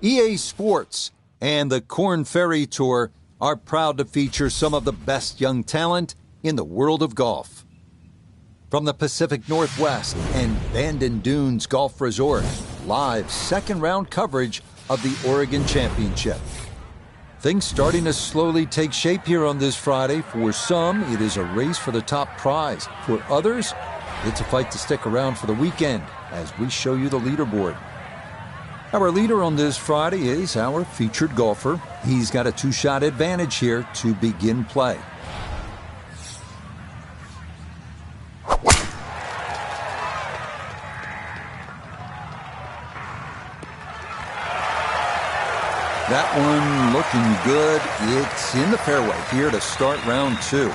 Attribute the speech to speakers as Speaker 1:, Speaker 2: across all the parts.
Speaker 1: EA Sports and the Korn Ferry Tour are proud to feature some of the best young talent in the world of golf. From the Pacific Northwest and Bandon Dunes Golf Resort, live second-round coverage of the Oregon Championship. Things starting to slowly take shape here on this Friday. For some, it is a race for the top prize. For others, it's a fight to stick around for the weekend as we show you the leaderboard. Our leader on this Friday is our featured golfer. He's got a two-shot advantage here to begin play. That one looking good. It's in the fairway here to start round two.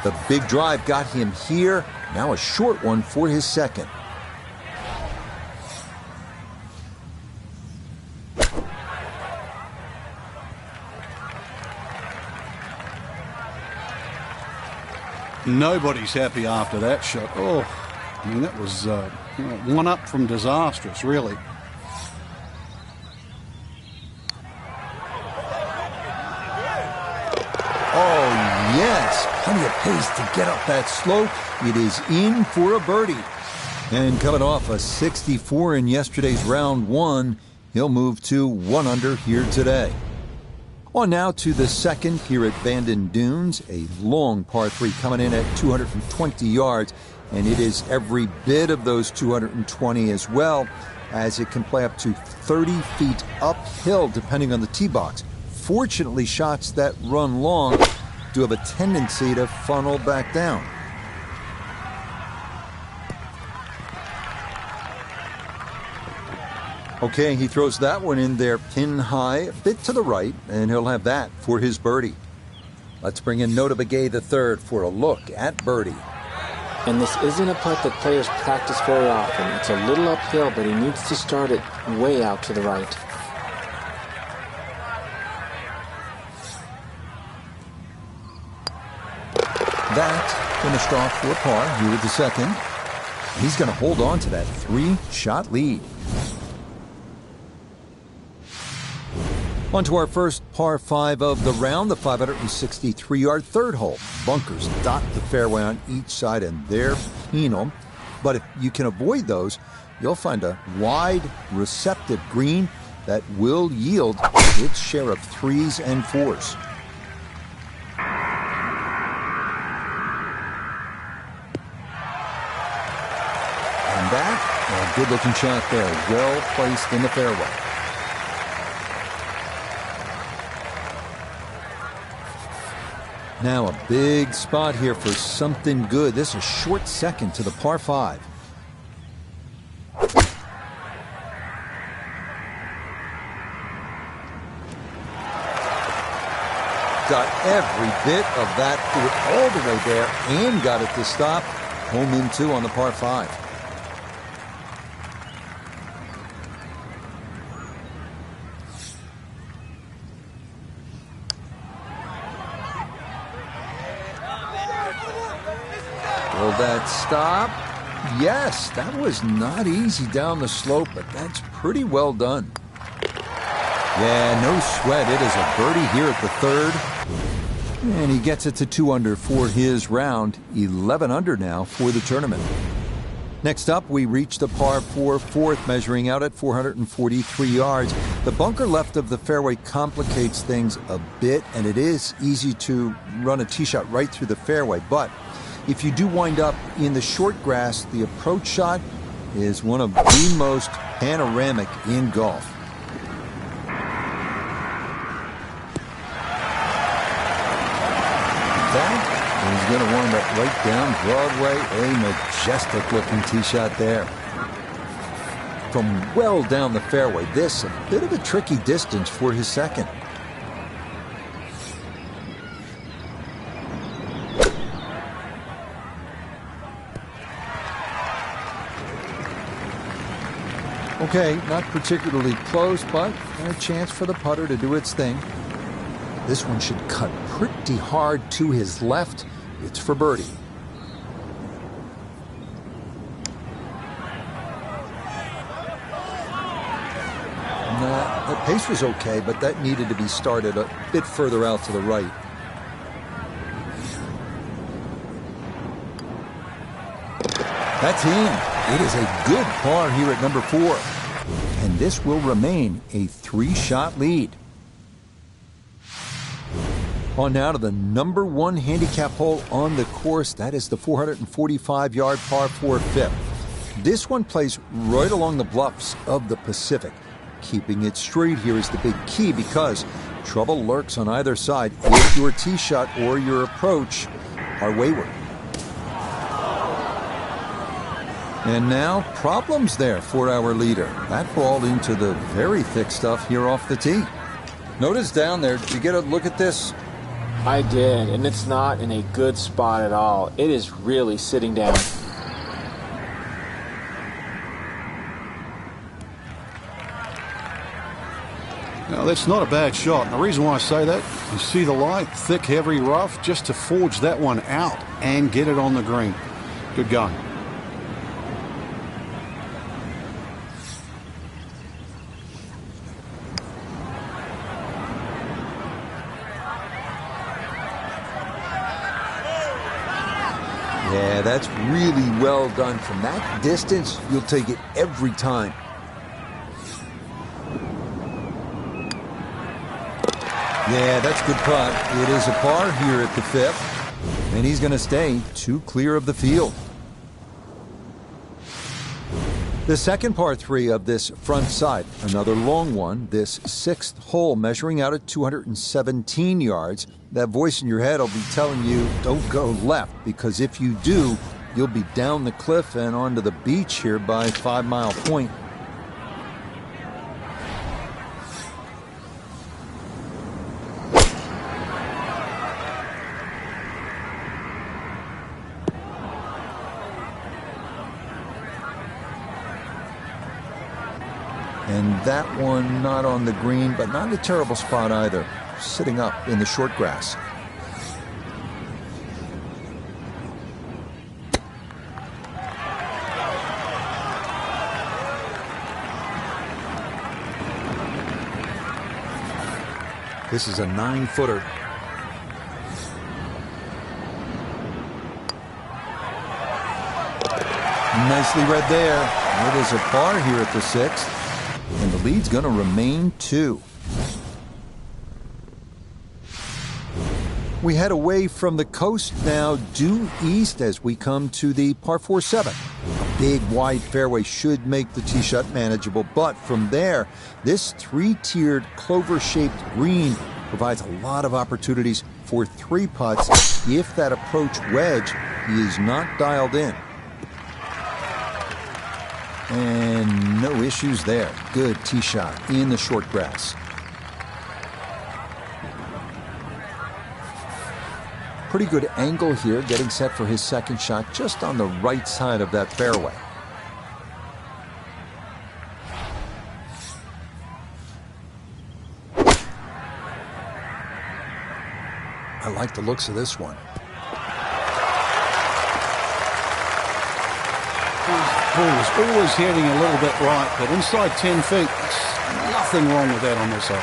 Speaker 1: The big drive got him here. Now a short one for his second.
Speaker 2: Nobody's happy after that shot. Oh, I mean, that was one up from disastrous, really.
Speaker 1: Oh, yes. Plenty of pace to get up that slope. It is in for a birdie. And coming off a 64 in yesterday's round one, he'll move to 1 under here today. On now to the second here at Bandon Dunes, a long par 3 coming in at 220 yards. And it is every bit of those 220 as well, as it can play up to 30 feet uphill depending on the tee box. Fortunately, shots that run long do have a tendency to funnel back down. Okay, he throws that one in there pin high, a bit to the right, and he'll have that for his birdie. Let's bring in Nota Begay III for a look at birdie.
Speaker 3: And this isn't a putt that players practice very often. It's a little uphill, but he needs to start it way out to the right.
Speaker 1: That finished off for a par here with the second. He's going to hold on to that 3-shot lead. On to our first par 5 of the round, the 563-yard third hole. Bunkers dot the fairway on each side, and they're penal. But if you can avoid those, you'll find a wide, receptive green that will yield its share of 3s and 4s. And that, a good-looking shot there, well placed in the fairway. Now a big spot here for something good. This is a short second to the par 5. Got every bit of that, threw it all the way there and got it to stop. Home in 2 on the par 5. Will that stop? Yes, that was not easy down the slope, but that's pretty well done. Yeah, no sweat. It is a birdie here at the third. And he gets it to 2 under for his round. 11 under now for the tournament. Next up, we reach the par 4 fourth, measuring out at 443 yards. The bunker left of the fairway complicates things a bit, and it is easy to run a tee shot right through the fairway, but if you do wind up in the short grass, the approach shot is one of the most panoramic in golf. That is going to wind up right down Broadway. A majestic-looking tee shot there. From well down the fairway, this a bit of a tricky distance for his second. Okay, not particularly close, but a chance for the putter to do its thing. This one should cut pretty hard to his left. It's for birdie. The pace was okay, but that needed to be started a bit further out to the right. That's in. It is a good par here at number 4. And this will remain a 3-shot lead. On now to the number 1 handicap hole on the course. That is the 445-yard par 4 fifth. This one plays right along the bluffs of the Pacific. Keeping it straight here is the big key because trouble lurks on either side if your tee shot or your approach are wayward. And now problems there for our leader. That ball into the very thick stuff here off the tee. Notice down there, did you get a look at this?
Speaker 3: I did, and it's not in a good spot at all. It is really sitting down.
Speaker 2: Now, that's not a bad shot. And the reason why I say that, you see the lie, thick, heavy rough, just to forge that one out and get it on the green. Good going.
Speaker 1: Yeah, that's really well done. From that distance, you'll take it every time. Yeah, that's good putt. It is a par here at the 5th, and he's going to stay 2 clear of the field. The second par 3 of this front side, another long one, this 6th hole measuring out at 217 yards. That voice in your head will be telling you, don't go left, because if you do, you'll be down the cliff and onto the beach here by 5 Mile Point. And that one not on the green, but not in a terrible spot either. Sitting up in the short grass. This is a 9-footer. Nicely read there. It is a par here at the 6th. And the lead's going to remain 2. We head away from the coast now due east as we come to the par 4-7. A big wide fairway should make the tee shot manageable, but from there, this 3-tiered clover-shaped green provides a lot of opportunities for 3 putts if that approach wedge is not dialed in. And no issues there. Good tee shot in the short grass. Pretty good angle here, getting set for his second shot just on the right side of that fairway. I like the looks of this one.
Speaker 2: Ball is always heading a little bit right, but inside 10 feet, there's nothing wrong with that on this hole.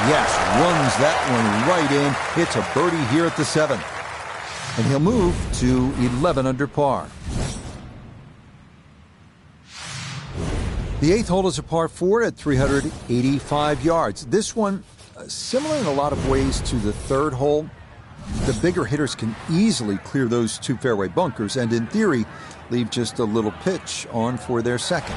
Speaker 1: Yes, runs that one right in. It's a birdie here at the 7th. And he'll move to 11 under par. The 8th hole is a par 4 at 385 yards. This one, similar in a lot of ways to the 3rd hole. The bigger hitters can easily clear those 2 fairway bunkers and, in theory, leave just a little pitch on for their second.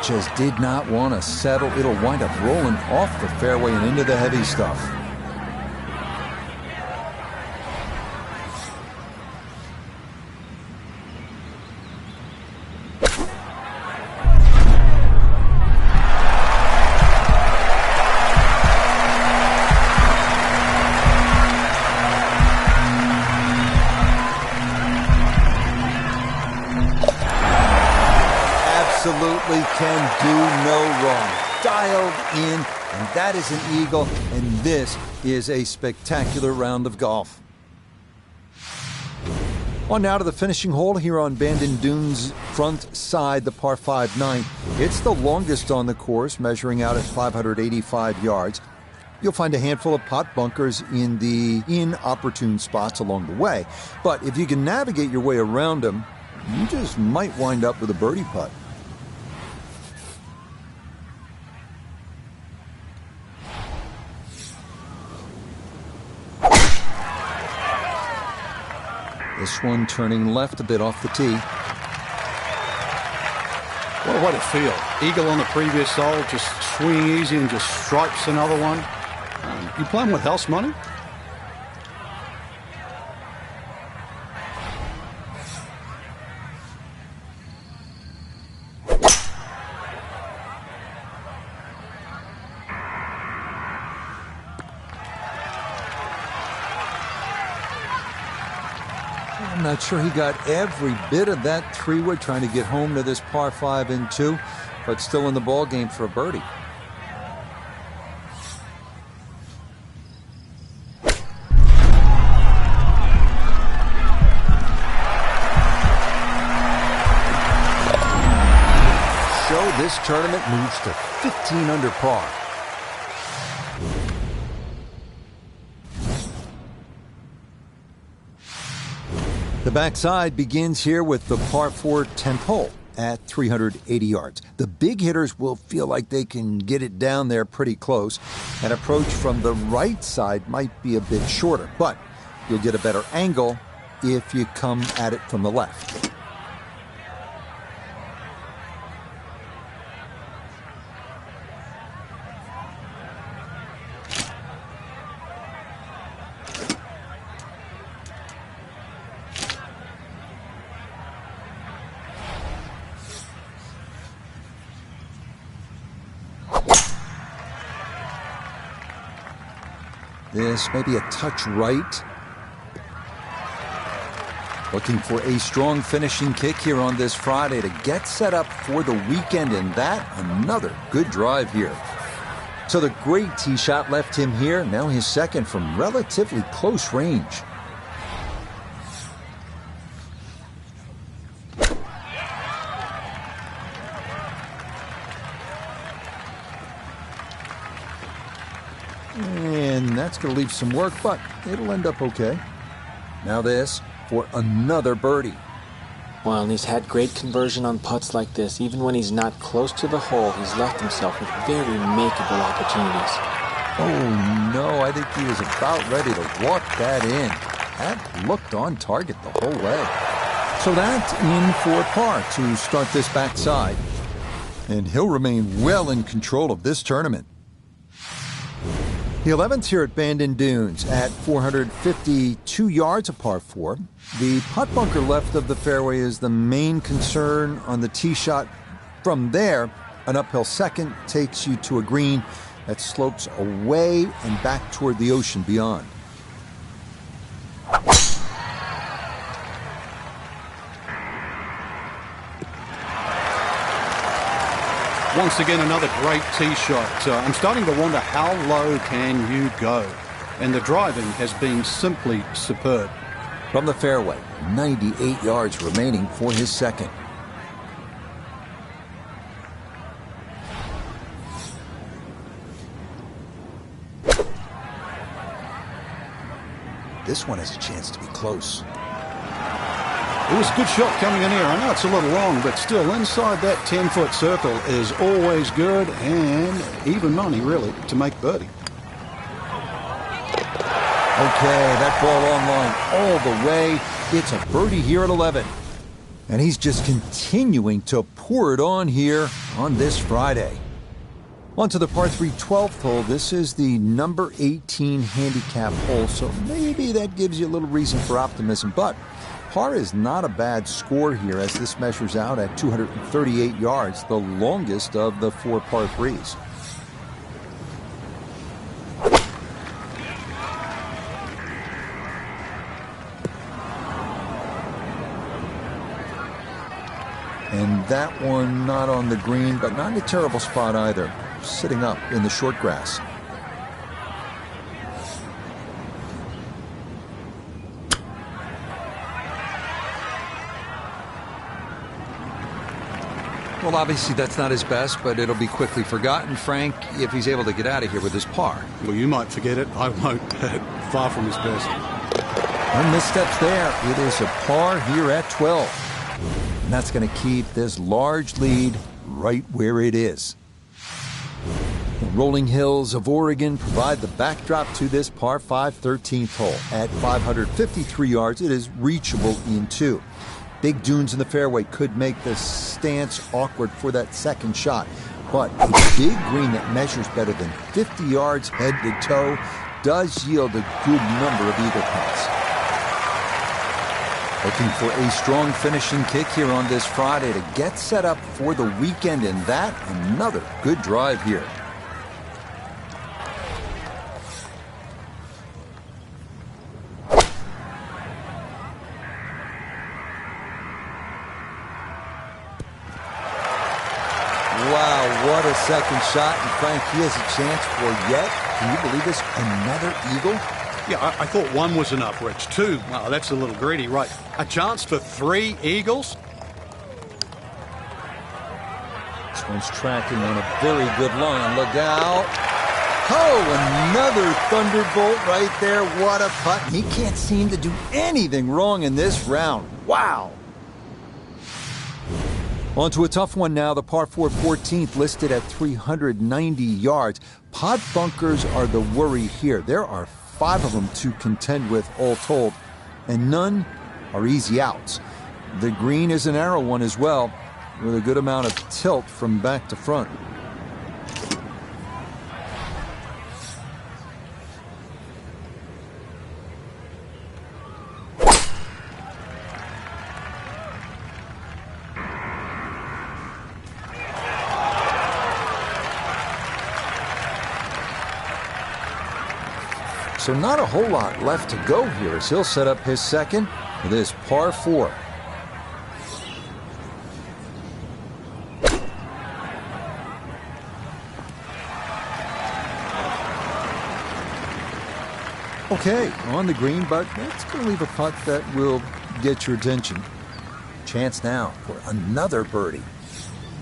Speaker 1: Just did not want to settle. It'll wind up rolling off the fairway and into the heavy stuff. absolutely can do no wrong. Dialed in, and that is an eagle, and this is a spectacular round of golf. On now to the finishing hole here on Bandon Dunes' front side, the par 5 9. It's the longest on the course, measuring out at 585 yards. You'll find a handful of pot bunkers in the inopportune spots along the way, but if you can navigate your way around them, you just might wind up with a birdie putt. This one turning left a bit off the tee.
Speaker 2: What a way to feel. Eagle on the previous hole, just swinging easy and just stripes another one. You playing with house money?
Speaker 1: I'm not sure he got every bit of that three-wood trying to get home to this par 5 and 2, but still in the ball game for a birdie. This tournament moves to 15 under par. The backside begins here with the par 4 10th hole at 380 yards. The big hitters will feel like they can get it down there pretty close. An approach from the right side might be a bit shorter, but you'll get a better angle if you come at it from the left. This may be a touch right. Looking for a strong finishing kick here on this Friday to get set up for the weekend, and that another good drive here. So the great tee shot left him here, now his second from relatively close range. And that's going to leave some work, but it'll end up okay. Now this for another birdie.
Speaker 3: Well, and he's had great conversion on putts like this. Even when he's not close to the hole, he's left himself with very makeable opportunities.
Speaker 1: Oh, no, I think he was about ready to walk that in. That looked on target the whole way. So that's in for par to start this backside. And he'll remain well in control of this tournament. The 11th here at Bandon Dunes at 452 yards, a par 4. The putt bunker left of the fairway is the main concern on the tee shot. From there, an uphill second takes you to a green that slopes away and back toward the ocean beyond.
Speaker 2: Once again, another great tee shot. I'm starting to wonder how low can you go? And the driving has been simply superb.
Speaker 1: From the fairway, 98 yards remaining for his second. This one has a chance to be close.
Speaker 2: It was a good shot coming in here. I know it's a little long, but still inside that 10-foot circle is always good, and even money, really, to make birdie.
Speaker 1: Okay, that ball on line all the way. It's a birdie here at 11. And he's just continuing to pour it on here on this Friday. On to the par 3 12th hole. This is the number 18 handicap hole, so maybe that gives you a little reason for optimism, but par is not a bad score here as this measures out at 238 yards, the longest of the 4 par 3s. And that one not on the green, but not in a terrible spot either. Sitting up in the short grass. Well, obviously that's not his best, but it'll be quickly forgotten, Frank, if he's able to get out of here with his par.
Speaker 2: Well, you might forget it. I won't. Far from his best.
Speaker 1: No missteps there. It is a par here at 12. And that's going to keep this large lead right where it is. The rolling hills of Oregon provide the backdrop to this par 5 13th hole. At 553 yards, it is reachable in two. Big dunes in the fairway could make the stance awkward for that second shot. But a big green that measures better than 50 yards head to toe does yield a good number of eagle putts. Looking for a strong finishing kick here on this Friday to get set up for the weekend, and that another good drive here. Wow, what a second shot, and Frank, he has a chance for yet, can you believe this, another eagle?
Speaker 2: Yeah, I thought one was enough, Rich. Two, wow, that's a little greedy, right? A chance for 3 eagles?
Speaker 1: This one's tracking on a very good line. Look out. Oh, another thunderbolt right there. What a putt. He can't seem to do anything wrong in this round. Wow. On to a tough one now. The par 4 14th listed at 390 yards. Pot bunkers are the worry here. There are 5 of them to contend with all told, and none are easy outs. The green is an narrow one as well, with a good amount of tilt from back to front. So not a whole lot left to go here as he'll set up his second with his par 4. Okay, on the green, but that's going to leave a putt that will get your attention. Chance now for another birdie.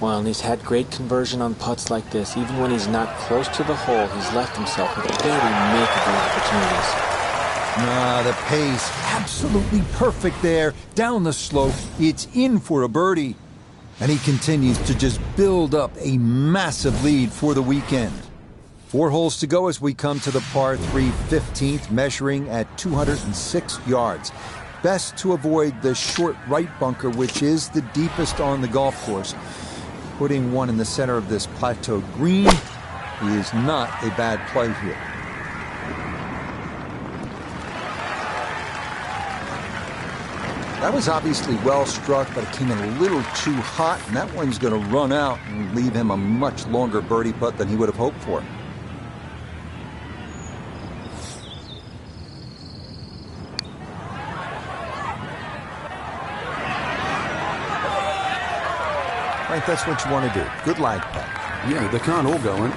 Speaker 3: Well, and he's had great conversion on putts like this. Even when he's not close to the hole, he's left himself with very makeable opportunities.
Speaker 1: The pace, absolutely perfect there. Down the slope, it's in for a birdie. And he continues to just build up a massive lead for the weekend. 4 holes to go as we come to the par 3 15th, measuring at 206 yards. Best to avoid the short right bunker, which is the deepest on the golf course. Putting one in the center of this plateau green is not a bad play here. That was obviously well struck, but it came in a little too hot, and that one's going to run out and leave him a much longer birdie putt than he would have hoped for. Right, that's what you want to do. Good lag putt.
Speaker 2: Yeah, they can't all go in.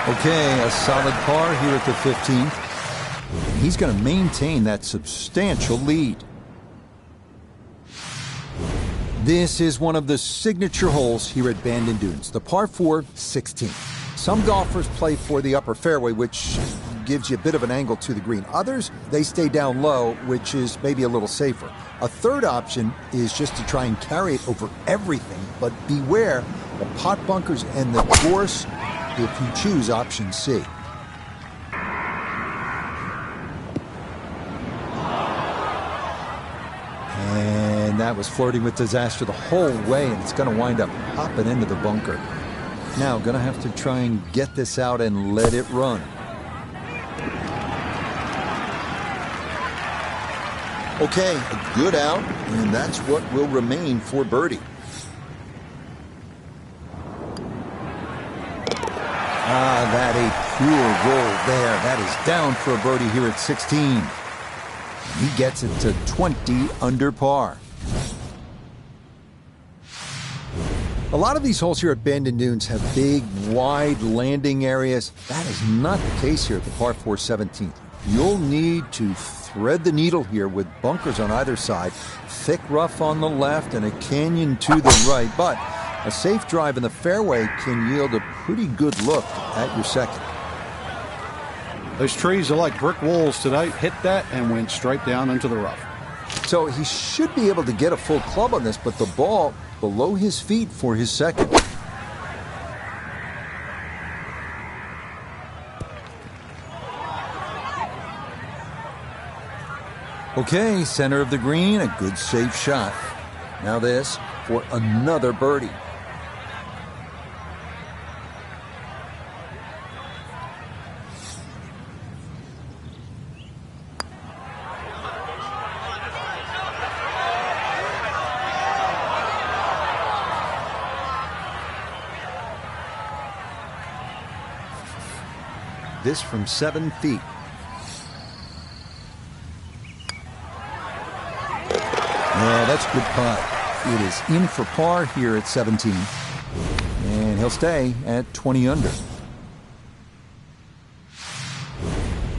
Speaker 1: Okay, a solid par here at the 15th. He's going to maintain that substantial lead. This is one of the signature holes here at Bandon Dunes, the par 4 16th. Some golfers play for the upper fairway, which gives you a bit of an angle to the green. Others, they stay down low, which is maybe a little safer. A third option is just to try and carry it over everything, but beware the pot bunkers and the course if you choose option C. And that was flirting with disaster the whole way, and it's going to wind up popping into the bunker. Now, going to have to try and get this out and let it run. Okay, a good out, and that's what will remain for birdie. That a pure roll there. That is down for a birdie here at 16. He gets it to 20 under par. A lot of these holes here at Bandon Dunes have big, wide landing areas. That is not the case here at the par 4 17th. You'll need to thread the needle here with bunkers on either side, thick rough on the left, and a canyon to the right. But a safe drive in the fairway can yield a pretty good look at your second.
Speaker 2: Those trees are like brick walls today. Hit that and went straight down into the rough.
Speaker 1: So he should be able to get a full club on this, but the ball below his feet for his second. Okay, center of the green, a good safe shot. Now this for another birdie. This from 7 feet. Yeah, that's a good putt. It is in for par here at 17. And he'll stay at 20 under.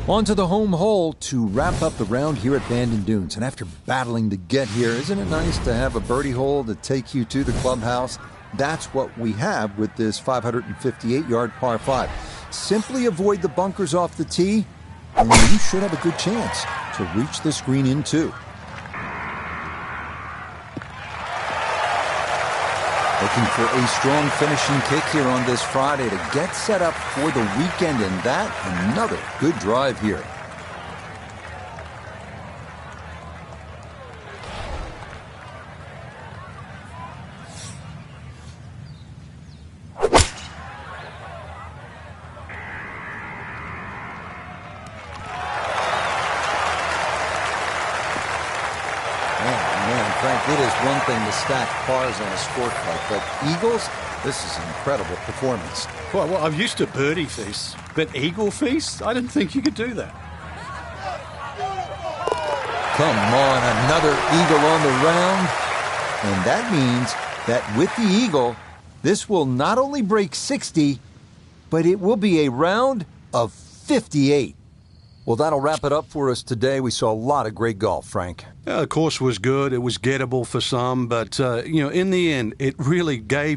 Speaker 1: On to the home hole to wrap up the round here at Bandon Dunes. And after battling to get here, isn't it nice to have a birdie hole to take you to the clubhouse? That's what we have with this 558-yard par 5. Simply avoid the bunkers off the tee, and you should have a good chance to reach this green in too. Looking for a strong finishing kick here on this Friday to get set up for the weekend, and that another good drive here. Frank, it is one thing to stack pars on a scorecard, but Eagles, this is an incredible performance.
Speaker 2: Well, I'm used to birdie feasts, but eagle feasts? I didn't think you could do that.
Speaker 1: Come on, another eagle on the round. And that means that with the eagle, this will not only break 60, but it will be a round of 58. Well, that'll wrap it up for us today. We saw a lot of great golf, Frank.
Speaker 2: The course was good. It was gettable for some, but, in the end, it really gave